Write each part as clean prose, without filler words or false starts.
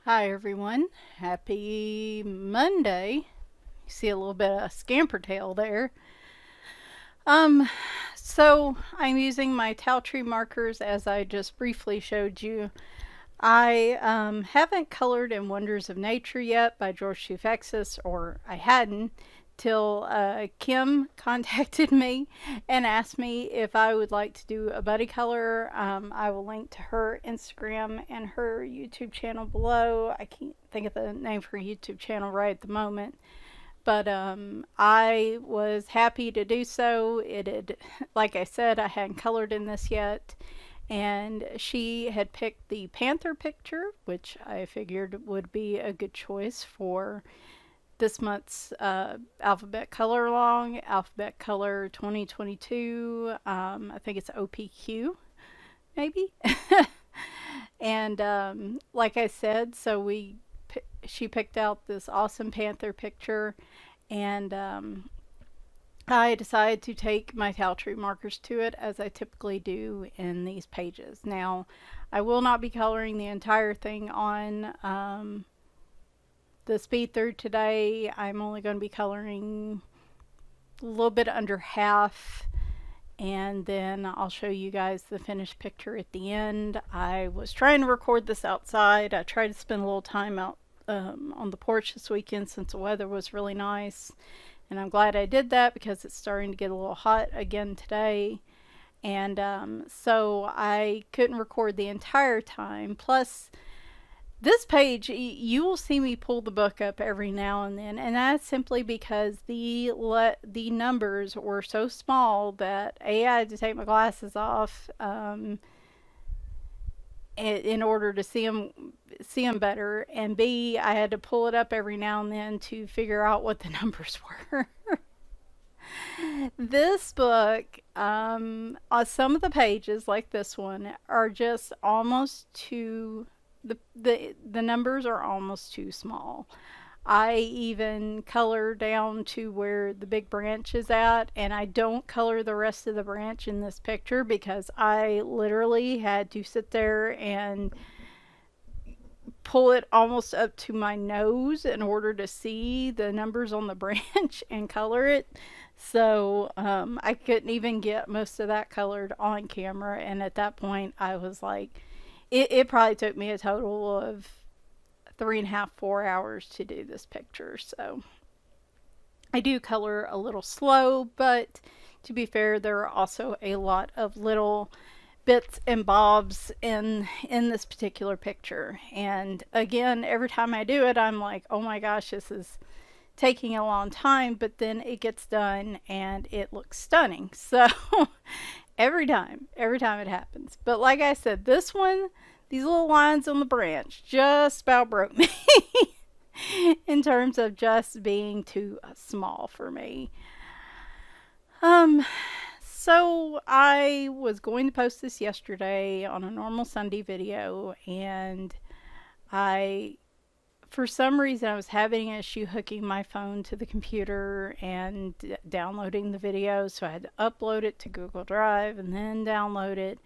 Hi everyone, happy Monday. You see a little bit of scamper tail there. Um, so I'm using my towel tree markers as I just briefly showed you. I haven't colored in Wonders of Nature yet by George Toufexis, or I hadn't, till Kim contacted me and asked me if I would like to do a buddy color. I will link to her Instagram and her YouTube channel below. I can't think of the name of her YouTube channel right at the moment. But I was happy to do so. It had, like I said, I hadn't colored in this yet, and she had picked the Panther picture, which I figured would be a good choice for this month's alphabet color along, alphabet color 2022. I think it's OPQ, maybe. And like I said, she picked out this awesome Panther picture, and I decided to take my towel tree markers to it as I typically do in these pages. Now, I will not be coloring the entire thing on the speed through today. I'm only going to be coloring a little bit under half, and then I'll show you guys the finished picture at the end. I was trying to record this outside. I tried to spend a little time out on the porch this weekend since the weather was really nice, and I'm glad I did that because it's starting to get a little hot again today. And so I couldn't record the entire time. Plus, this page, you will see me pull the book up every now and then, and that's simply because the numbers were so small that A, I had to take my glasses off in order to see them better, and B, I had to pull it up every now and then to figure out what the numbers were. This book, some of the pages, like this one, are just almost too the numbers are almost too small. I even color down to where the big branch is at, and I don't color the rest of the branch in this picture because I literally had to sit there and pull it almost up to my nose in order to see the numbers on the branch and color it. So I couldn't even get most of that colored on camera, and at that point I was like, it probably took me a total of 3.5, 4 hours to do this picture. So I do color a little slow, but to be fair, there are also a lot of little bits and bobs in this particular picture. And again, every time I do it, I'm like, oh my gosh, this is taking a long time, but then it gets done and it looks stunning. So every time it happens. But like I said, this one, these little lines on the branch just about broke me in terms of just being too small for me. So I was going to post this yesterday on a normal Sunday video, and for some reason, I was having an issue hooking my phone to the computer and downloading the video, so I had to upload it to Google Drive and then download it,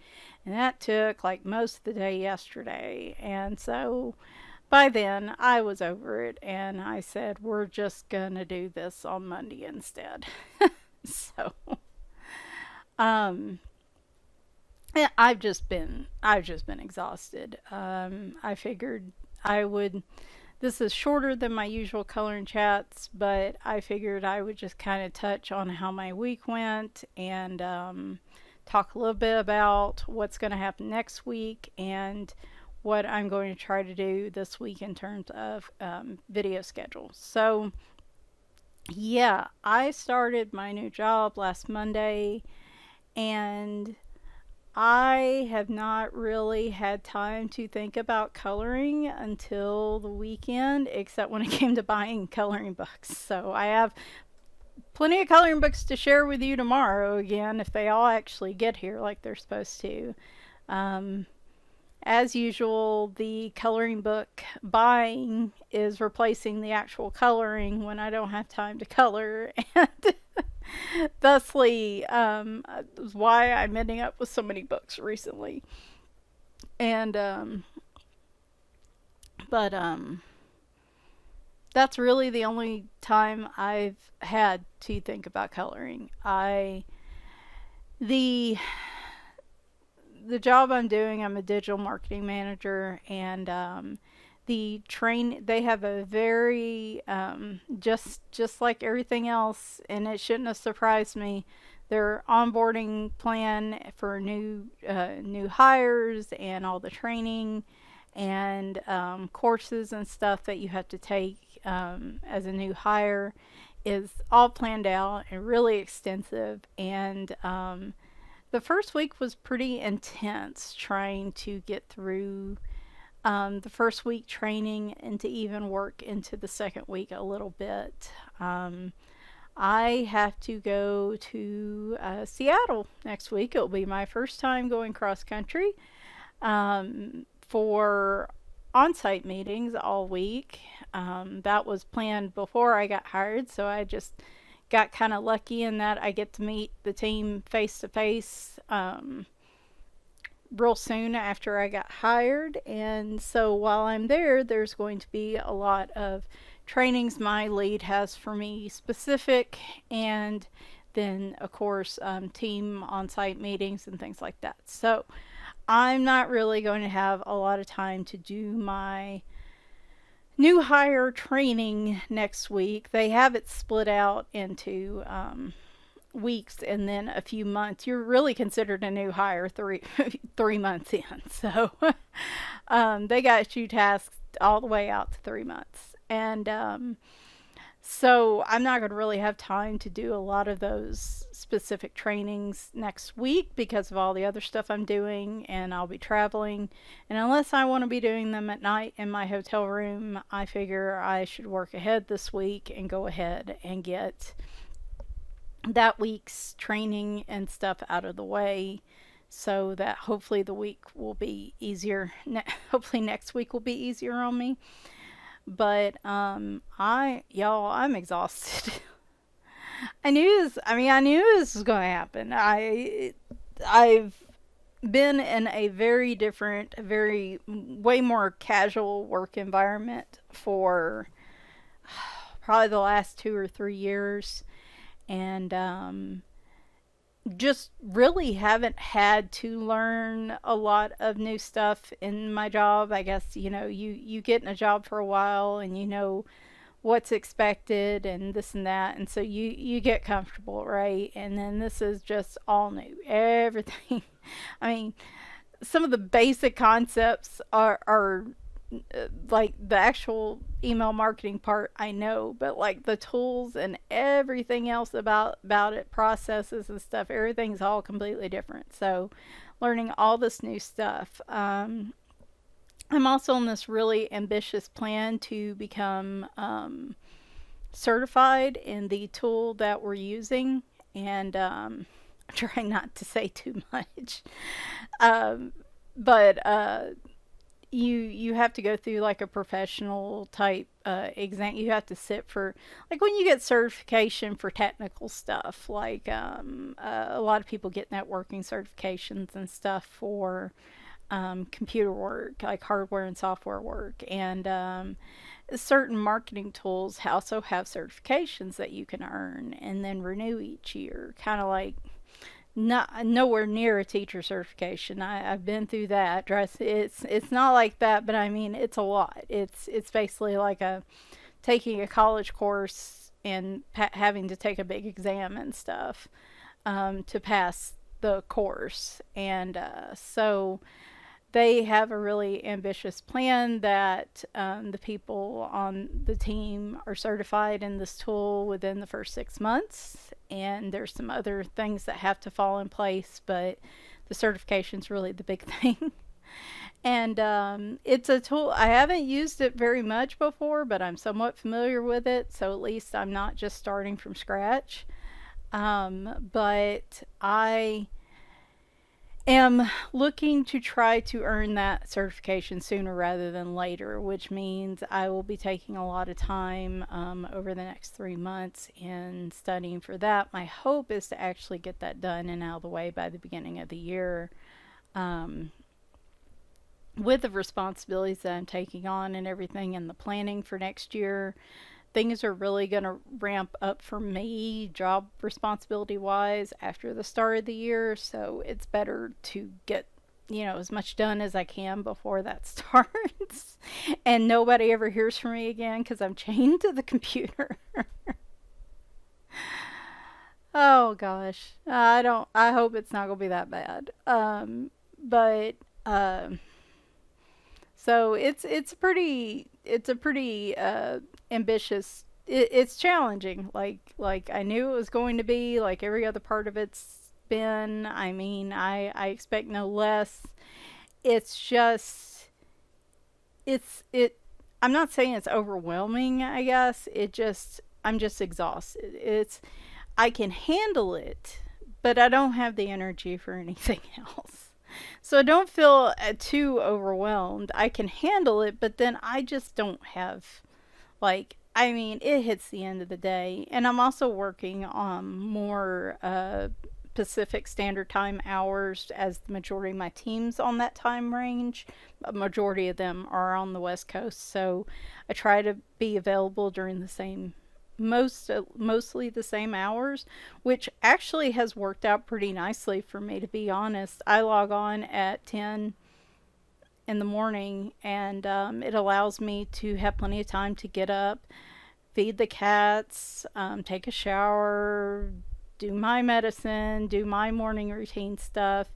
and that took like most of the day yesterday. And so by then, I was over it, and I said, we're just gonna do this on Monday instead. So, um, yeah, I've just been exhausted. I figured I would. This is shorter than my usual coloring chats, but I figured I would just kind of touch on how my week went and talk a little bit about what's going to happen next week and what I'm going to try to do this week in terms of video schedule. So, yeah, I started my new job last Monday, and I have not really had time to think about coloring until the weekend, except when it came to buying coloring books. So I have plenty of coloring books to share with you tomorrow again, if they all actually get here like they're supposed to. As usual, the coloring book buying is replacing the actual coloring when I don't have time to color, and thusly, is why I'm ending up with so many books recently. And But that's really the only time I've had to think about coloring. I the the job I'm doing, I'm a digital marketing manager, and they have a very just like everything else, and it shouldn't have surprised me. Their onboarding plan for new hires and all the training and courses and stuff that you have to take as a new hire is all planned out and really extensive. And the first week was pretty intense trying to get through the first week training and to even work into the second week a little bit. I have to go to Seattle next week. It'll be my first time going cross country for on site meetings all week. That was planned before I got hired, so I just got kind of lucky in that I get to meet the team face to face real soon after I got hired. And so while I'm there, there's going to be a lot of trainings my lead has for me specific, and then of course team on-site meetings and things like that. So I'm not really going to have a lot of time to do my new hire training next week. They have it split out into weeks and then a few months. You're really considered a new hire 3 months in. So they got you tasked all the way out to 3 months. And so I'm not going to really have time to do a lot of those specific trainings next week because of all the other stuff I'm doing, and I'll be traveling. And unless I want to be doing them at night in my hotel room, I figure I should work ahead this week and go ahead and get that week's training and stuff out of the way so that hopefully the week will be easier. Hopefully next week will be easier on me. But I'm exhausted. I knew this was going to happen. I've been in a very different, way more casual work environment for probably the last 2 or 3 years, and just really haven't had to learn a lot of new stuff in my job. I guess, you get in a job for a while and you know what's expected and this and that, and so you get comfortable, right? And then this is just all new, everything. I mean, some of the basic concepts are like the actual email marketing part I know, but like the tools and everything else about it, processes and stuff, everything's all completely different. So learning all this new stuff. I'm also on this really ambitious plan to become certified in the tool that we're using, and I'm trying not to say too much. But you have to go through like a professional type exam. You have to sit for, like, when you get certification for technical stuff, like a lot of people get networking certifications and stuff for computer work, like hardware and software work, and certain marketing tools also have certifications that you can earn and then renew each year, kind of like not nowhere near a teacher certification. I've been through that. It's not like that, but I mean it's a lot. It's basically like taking a college course and having to take a big exam and stuff to pass the course. And so they have a really ambitious plan that the people on the team are certified in this tool within the first 6 months. And there's some other things that have to fall in place, but the certification's really the big thing. And it's a tool. I haven't used it very much before, but I'm somewhat familiar with it, so at least I'm not just starting from scratch. But I am looking to try to earn that certification sooner rather than later, which means I will be taking a lot of time over the next 3 months in studying for that. My hope is to actually get that done and out of the way by the beginning of the year. with the responsibilities that I'm taking on and everything and the planning for next year, things are really going to ramp up for me, job responsibility wise, after the start of the year. So it's better to get, as much done as I can before that starts. And nobody ever hears from me again because I'm chained to the computer. Oh gosh. I hope it's not going to be that bad. But so it's a pretty ambitious. It's challenging. Like I knew it was going to be. Like every other part of it's been. I mean, I expect no less. It's just it. I'm not saying it's overwhelming. I guess I'm just exhausted. I can handle it, but I don't have the energy for anything else. So don't feel too overwhelmed. I can handle it, but then I just don't have, like, I mean, it hits the end of the day. And I'm also working on more Pacific Standard Time hours as the majority of my team's on that time range. A majority of them are on the West Coast. So I try to be available during the same mostly the same hours, which actually has worked out pretty nicely for me, to be honest. I log on at 10 in the morning, and it allows me to have plenty of time to get up, feed the cats, take a shower, do my medicine, do my morning routine stuff,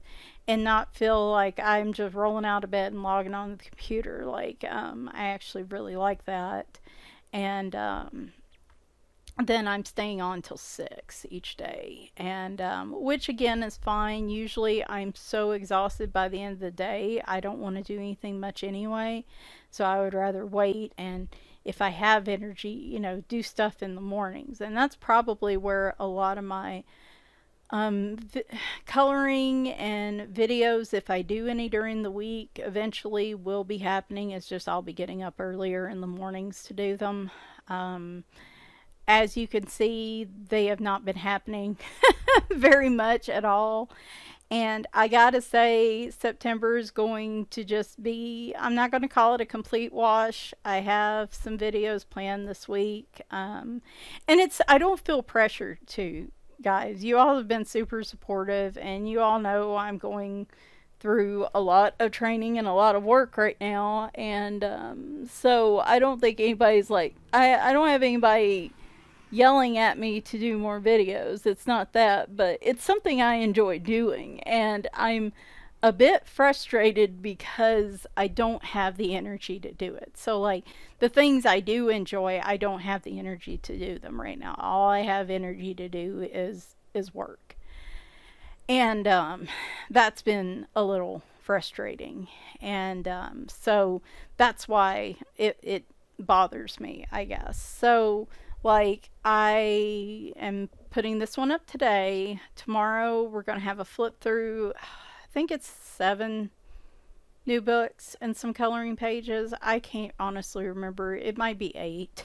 and not feel like I'm just rolling out of bed and logging on the computer. Like, I actually really like that. And then I'm staying on till 6 each day, and which again is fine. Usually I'm so exhausted by the end of the day, I don't want to do anything much anyway, so I would rather wait, and if I have energy, do stuff in the mornings. And that's probably where a lot of my vi- coloring and videos, if I do any during the week, eventually will be happening. It's just I'll be getting up earlier in the mornings to do them. um, as you can see, they have not been happening very much at all. And I gotta say, September is going to just be, I'm not going to call it a complete wash. I have some videos planned this week. And I don't feel pressure to, guys. You all have been super supportive, and you all know I'm going through a lot of training and a lot of work right now. And so I don't think anybody's like, I don't have anybody yelling at me to do more videos. It's not that, but it's something I enjoy doing. And I'm a bit frustrated because I don't have the energy to do it. So, like, the things I do enjoy, I don't have the energy to do them right now. All I have energy to do is work. And that's been a little frustrating. And so that's why it bothers me, I guess. So, like, I am putting this one up today. Tomorrow, we're going to have a flip through. I think it's 7 new books and some coloring pages. I can't honestly remember. It might be 8.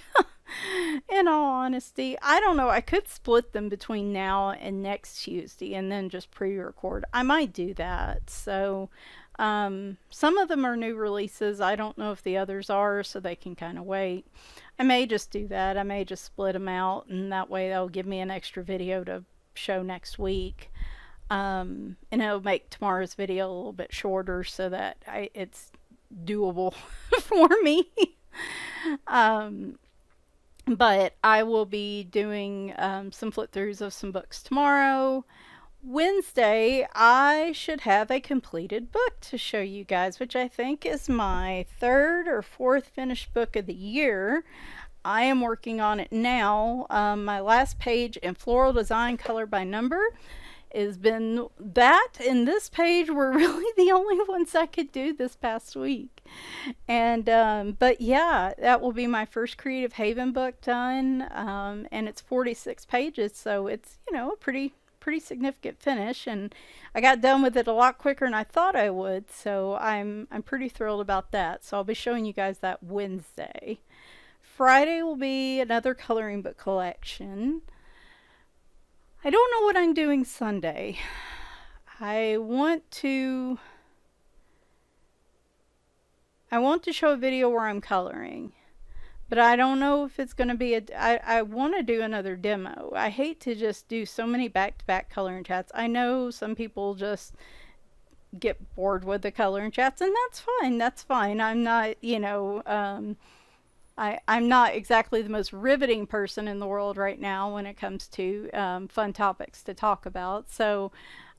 In all honesty, I don't know. I could split them between now and next Tuesday and then just pre record. I might do that. So, some of them are new releases. I don't know if the others are, so they can kind of wait. I may just do that. I may just split them out, and that way they'll give me an extra video to show next week. And it'll make tomorrow's video a little bit shorter so that it's doable for me. um, but I will be doing some flip throughs of some books tomorrow. Wednesday, I should have a completed book to show you guys, which I think is my third or fourth finished book of the year. I am working on it now. My last page in floral design, color by number, has been that, and this page were really the only ones I could do this past week. And but yeah, that will be my first Creative Haven book done. And it's 46 pages, so it's a pretty significant finish, and I got done with it a lot quicker than I thought I would, so I'm pretty thrilled about that. So I'll be showing you guys that Wednesday. Friday will be another coloring book collection. I don't know what I'm doing Sunday. I want to I want to show a video where I'm coloring, but I don't know if it's going to be I want to do another demo. I hate to just do so many back-to-back coloring chats. I know some people just get bored with the coloring chats, and that's fine. That's fine. I'm not, I'm not exactly the most riveting person in the world right now when it comes to fun topics to talk about. So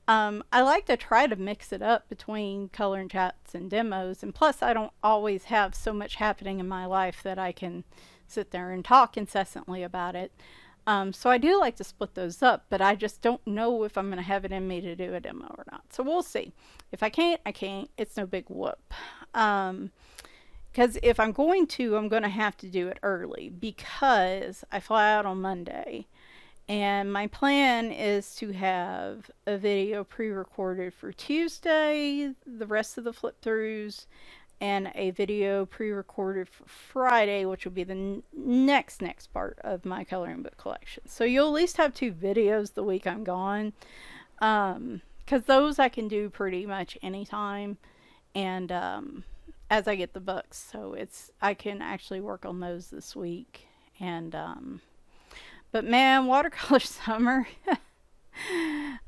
I like to try to mix it up between coloring chats and demos. And plus, I don't always have so much happening in my life that I can sit there and talk incessantly about it. So I do like to split those up, but I just don't know if I'm going to have it in me to do a demo or not. So we'll see. If I can't, I can't. It's no big whoop. Because if I'm going to, I'm going to have to do it early because I fly out on Monday. And my plan is to have a video pre-recorded for Tuesday, the rest of the flip throughs, and a video pre-recorded for Friday, which will be the next part of my coloring book collection. So you'll at least have 2 videos the week I'm gone, because those I can do pretty much anytime, and as I get the books. So I can actually work on those this week. And but man, watercolor summer.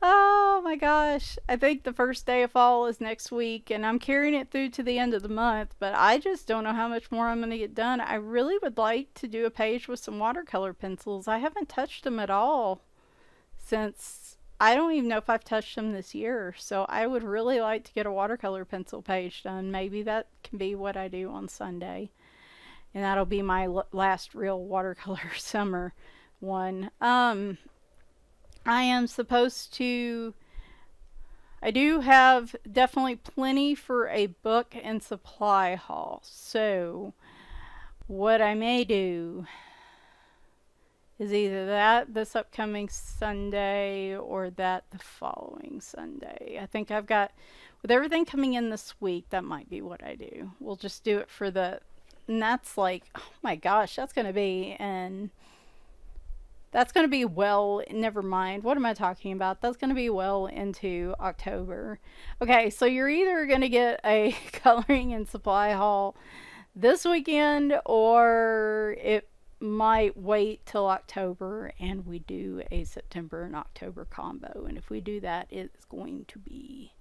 Oh my gosh. I think the first day of fall is next week, and I'm carrying it through to the end of the month, but I just don't know how much more I'm going to get done. I really would like to do a page with some watercolor pencils. I haven't touched them at all since, I don't even know if I've touched them this year. So I would really like to get a watercolor pencil page done. Maybe that can be what I do on Sunday. And that'll be my last real watercolor summer one. I am supposed to, I do have definitely plenty for a book and supply haul. So what I may do is either that this upcoming Sunday or that the following Sunday. I think I've got, with everything coming in this week, that might be what I do. We'll just do it for and that's like, oh my gosh, that's going to be never mind. What am I talking about? That's going to be well into October. Okay, so you're either going to get a coloring and supply haul this weekend, or it might wait till October and we do a September and October combo. And if we do that, it's going to be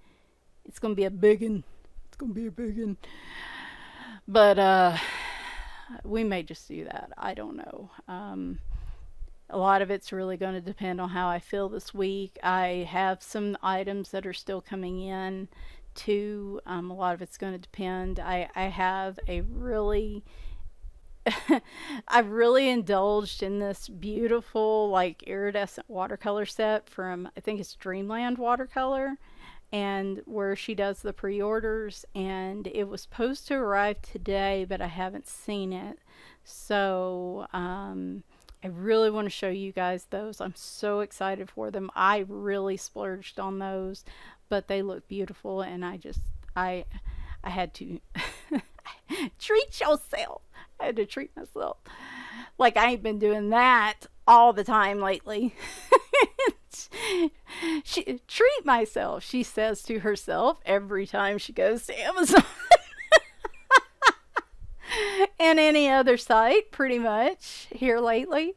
a big one. It's going to be a big one. But we may just do that. I don't know. A lot of it's really going to depend on how I feel this week. I have some items that are still coming in too. A lot of it's going to depend. I have a really I've really indulged in this beautiful like iridescent watercolor set from, I think it's Dreamland Watercolor, and where she does the pre-orders, and it was supposed to arrive today, but I haven't seen it. So I really want to show you guys those. I'm so excited for them. I really splurged on those, but they look beautiful, and I had to treat yourself. I had to treat myself. Like I ain't been doing that all the time lately. Treat myself, she says to herself every time she goes to Amazon. And any other site, pretty much, here lately.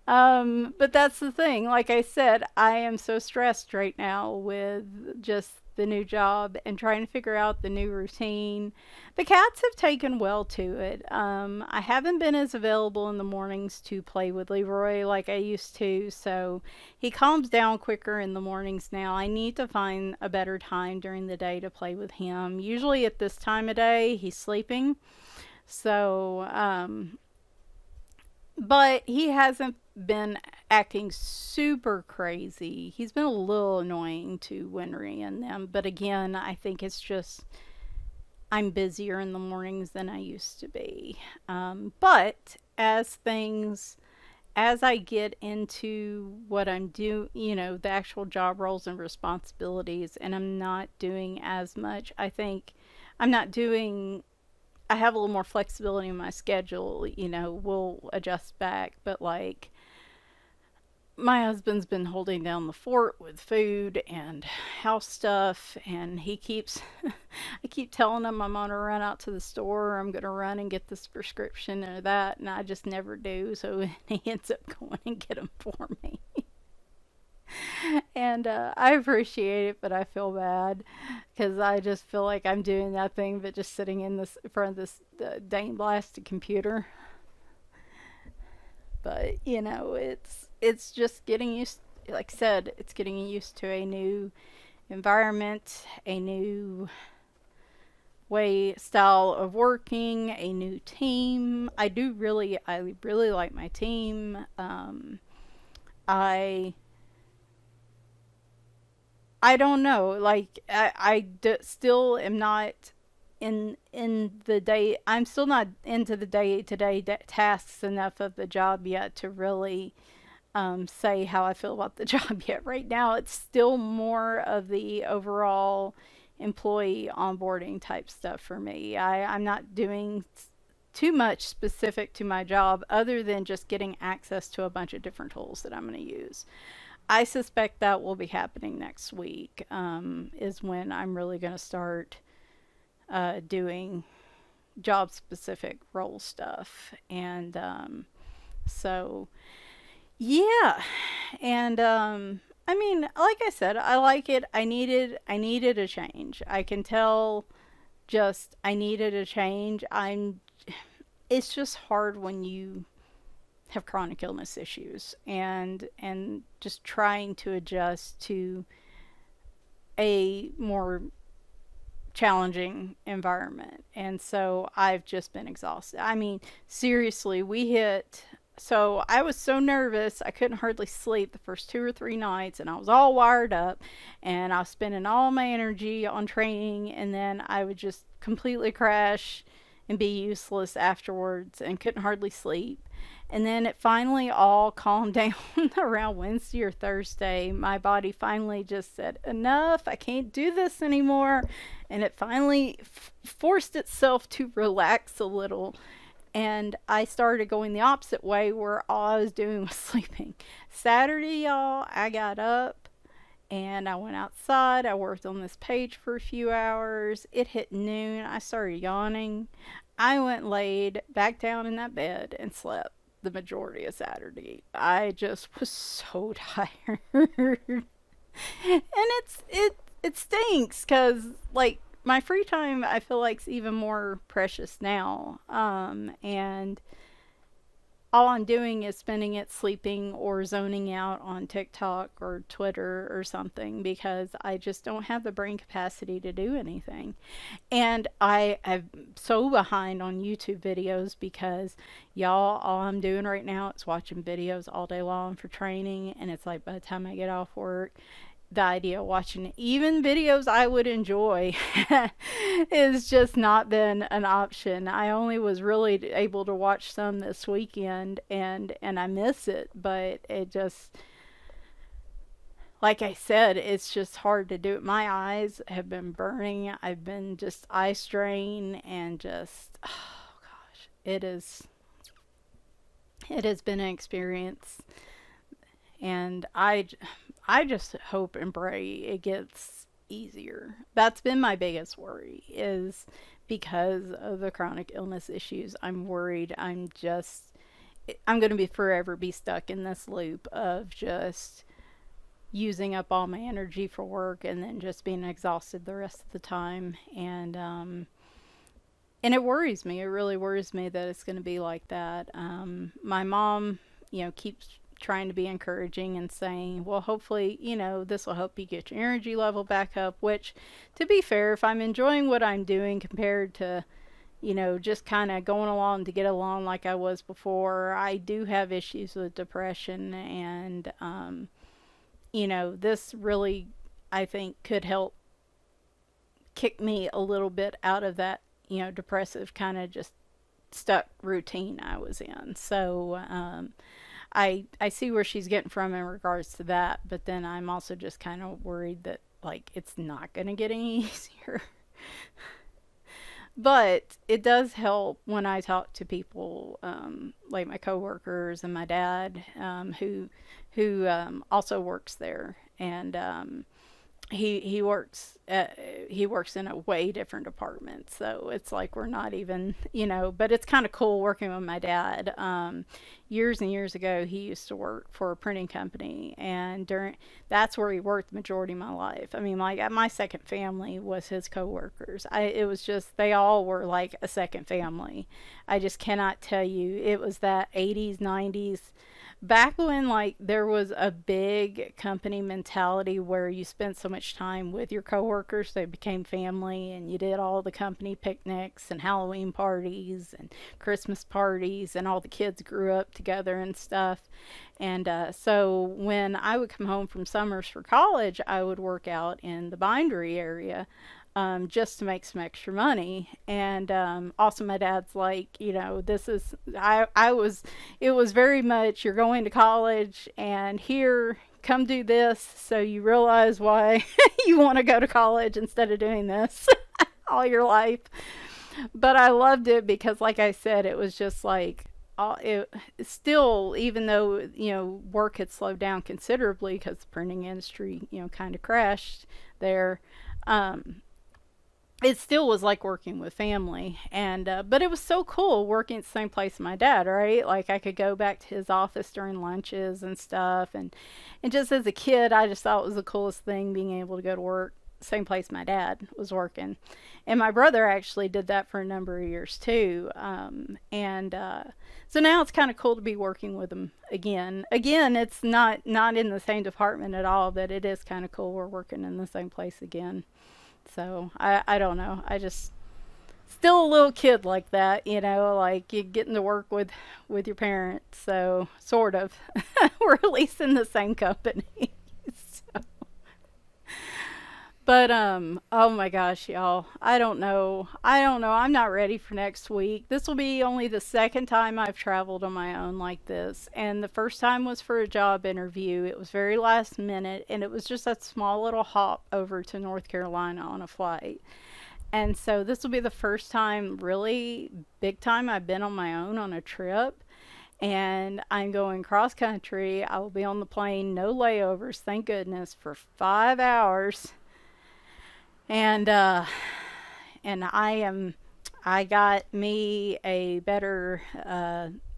But that's the thing. Like I said, I am so stressed right now with just the new job and trying to figure out the new routine. The cats have taken well to it. I haven't been as available in the mornings to play with Leroy like I used to, so he calms down quicker in the mornings now. I need to find a better time during the day to play with him. Usually at this time of day, he's sleeping. So, but he hasn't been acting super crazy. He's been a little annoying to Winry and them, but again, I think it's just I'm busier in the mornings than I used to be. But as I get into what I'm doing, the actual job roles and responsibilities, and I'm not doing as much, I think I have a little more flexibility in my schedule, we'll adjust back, but like my husband's been holding down the fort with food and house stuff, and he keeps I keep telling him I'm gonna run out to the store, or I'm gonna run and get this prescription or that, and I just never do. So he ends up going and get them for me. And I appreciate it, but I feel bad because I just feel like I'm doing nothing but just sitting in front of this dang blasted computer. But it's just getting used. Like I said, it's getting used to a new environment, a new way style of working, a new team. I really like my team. I I don't know. Like still am not in the day. I'm still not into the day to day tasks enough of the job yet to really say how I feel about the job yet. Right now, it's still more of the overall employee onboarding type stuff for me. I'm not doing too much specific to my job other than just getting access to a bunch of different tools that I'm going to use. I suspect that will be happening next week, is when I'm really going to start doing job specific role stuff. And so, yeah. And I mean, like I said, I like it. I needed a change. I can tell just I needed a change. It's just hard when you have chronic illness issues and just trying to adjust to a more challenging environment. And so I've just been exhausted. I mean, seriously, so I was so nervous I couldn't hardly sleep the first 2 or 3 nights, and I was all wired up, and I was spending all my energy on training, and then I would just completely crash and be useless afterwards and couldn't hardly sleep. And then it finally all calmed down around Wednesday or Thursday. My body finally just said, enough, I can't do this anymore. And it finally forced itself to relax a little. And I started going the opposite way where all I was doing was sleeping. Saturday, y'all, I got up and I went outside. I worked on this page for a few hours. It hit noon. I started yawning. I went laid back down in that bed and slept the majority of Saturday. I just was so tired. And it stinks cuz like my free time I feel like is even more precious now. And all I'm doing is spending it sleeping or zoning out on TikTok or Twitter or something because I just don't have the brain capacity to do anything. And I am so behind on YouTube videos because y'all, all I'm doing right now is watching videos all day long for training. And it's like by the time I get off work, the idea of watching even videos I would enjoy is just not been an option. I only was really able to watch some this weekend, and I miss it, but it just, like I said, it's just hard to do it. My eyes have been burning. I've been just eye strain and just, oh gosh, it has been an experience. And I just hope and pray it gets easier. That's been my biggest worry is because of the chronic illness issues. I'm going to be forever be stuck in this loop of just using up all my energy for work and then just being exhausted the rest of the time. And it worries me. It really worries me that it's going to be like that. My mom, keeps trying to be encouraging and saying, well, hopefully, this will help you get your energy level back up, which, to be fair, if I'm enjoying what I'm doing compared to, just kind of going along to get along like I was before, I do have issues with depression. And, this really, I think, could help kick me a little bit out of that, depressive kind of just stuck routine I was in. So, I see where she's getting from in regards to that, but then I'm also just kind of worried that like it's not going to get any easier. But it does help when I talk to people, like my coworkers and my dad, who also works there, and he works in a way different department, so it's like we're not even, but it's kind of cool working with my dad. Years and years ago, he used to work for a printing company, and during that's where he worked the majority of my life. I mean, like my second family was his coworkers. It was just, they all were like a second family. I just cannot tell you, it was that 80s 90s, back when like there was a big company mentality where you spent so much time with your coworkers, they became family, and you did all the company picnics and Halloween parties and Christmas parties, and all the kids grew up together and stuff. And so when I would come home from summers for college, I would work out in the bindery area, just to make some extra money. And also, my dad's like, this is, I was, it was very much, you're going to college, and here, come do this so you realize why you want to go to college instead of doing this all your life. But I loved it because, like I said, it was just like, it still, even though work had slowed down considerably because the printing industry kind of crashed there, um, it still was like working with family. And but it was so cool working at the same place as my dad, right? Like I could go back to his office during lunches and stuff. And just as a kid, I just thought it was the coolest thing, being able to go to work same place my dad was working. And my brother actually did that for a number of years too. And so now it's kind of cool to be working with him again. It's not in the same department at all, but it is kind of cool we're working in the same place again. So I don't know. I just still a little kid like that, like you getting to work with your parents. So sort of, we're at least in the same company. So, but oh my gosh, y'all. I don't know. I don't know. I'm not ready for next week. This will be only the second time I've traveled on my own like this. And the first time was for a job interview. It was very last minute, and it was just that small little hop over to North Carolina on a flight. And so this will be the first time, really big time, I've been on my own on a trip. And I'm going cross country. I will be on the plane, no layovers, thank goodness, for 5 hours. And I got me a better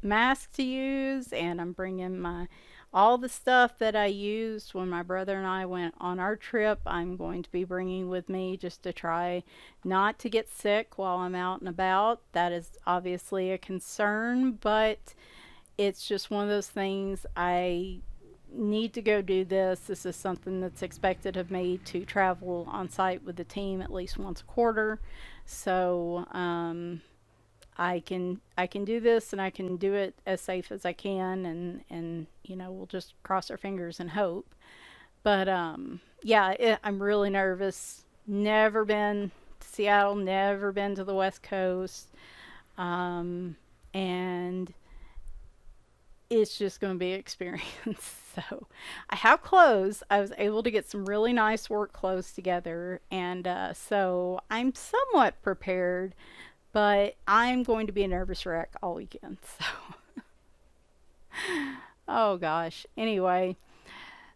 mask to use, and I'm bringing my all the stuff that I used when my brother and I went on our trip. I'm going to be bringing with me, just to try not to get sick while I'm out and about. That is obviously a concern, but it's just one of those things. I need to go do this. This is something that's expected of me, to travel on site with the team at least once a quarter. So I can do this, and I can do it as safe as I can, and we'll just cross our fingers and hope. But yeah, I'm really nervous. Never been to Seattle, never been to the West Coast, and it's just going to be an experience. So I have clothes. I was able to get some really nice work clothes together, and so I'm somewhat prepared, but I'm going to be a nervous wreck all weekend. So, oh gosh. Anyway,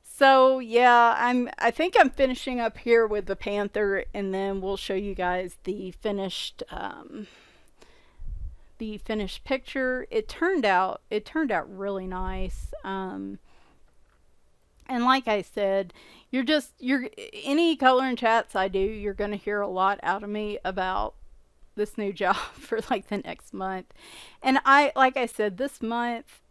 so yeah, I think I'm finishing up here with the Panther, and then we'll show you guys the finished picture. It turned out really nice. And like I said, you're any color and chats I do, you're gonna hear a lot out of me about this new job for like the next month. And like I said, this month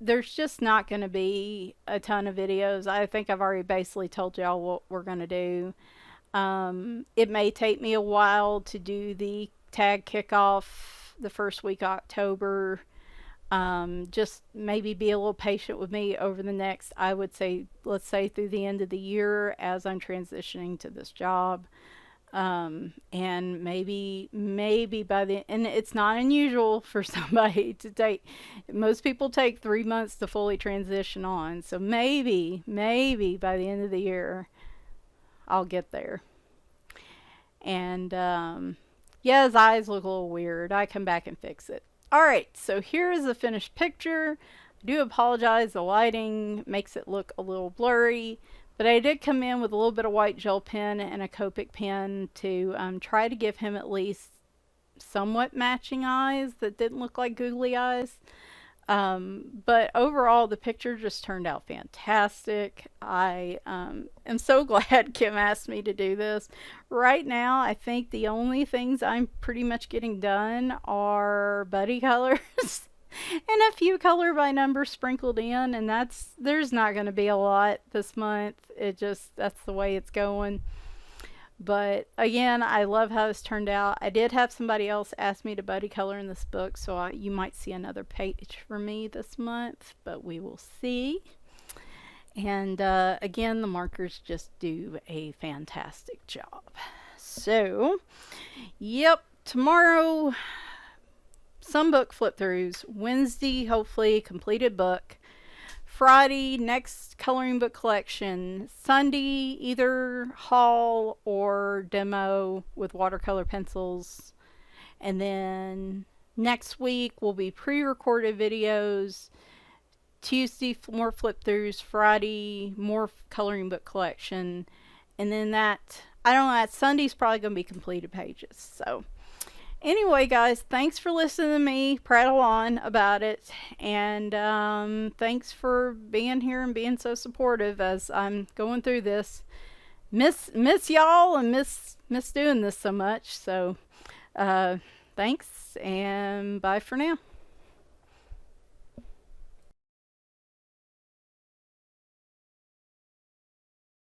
there's just not going to be a ton of videos. I think I've already basically told y'all what we're going to do. It may take me a while to do the tag kickoff the first week of October. Just maybe be a little patient with me over the next, I would say, let's say through the end of the year, as I'm transitioning to this job. And maybe by the, and it's not unusual for somebody to take, most people take 3 months to fully transition on. So maybe by the end of the year, I'll get there. And, Yeah, his eyes look a little weird. I come back and fix it. Alright, so here is the finished picture. I do apologize, the lighting makes it look a little blurry, but I did come in with a little bit of white gel pen and a Copic pen to try to give him at least somewhat matching eyes that didn't look like googly eyes. But overall, the picture just turned out fantastic. I am so glad Kim asked me to do this. Right now, I think the only things I'm pretty much getting done are buddy colors and a few color by number sprinkled in, and there's not going to be a lot this month. That's the way it's going. But again, I love how this turned out. I did have somebody else ask me to buddy color in this book, so you might see another page for me this month, but we will see. And again, the markers just do a fantastic job. So, yep, tomorrow, some book flip throughs. Wednesday, hopefully, completed book. Friday, next coloring book collection. Sunday, either haul or demo with watercolor pencils. And then next week will be pre-recorded videos. Tuesday, more flip throughs. Friday, more coloring book collection. And then I don't know, that Sunday's probably going to be completed pages. So anyway, guys, thanks for listening to me prattle on about it, and thanks for being here and being so supportive as I'm going through this. Miss y'all and miss doing this so much. So thanks, and bye for now.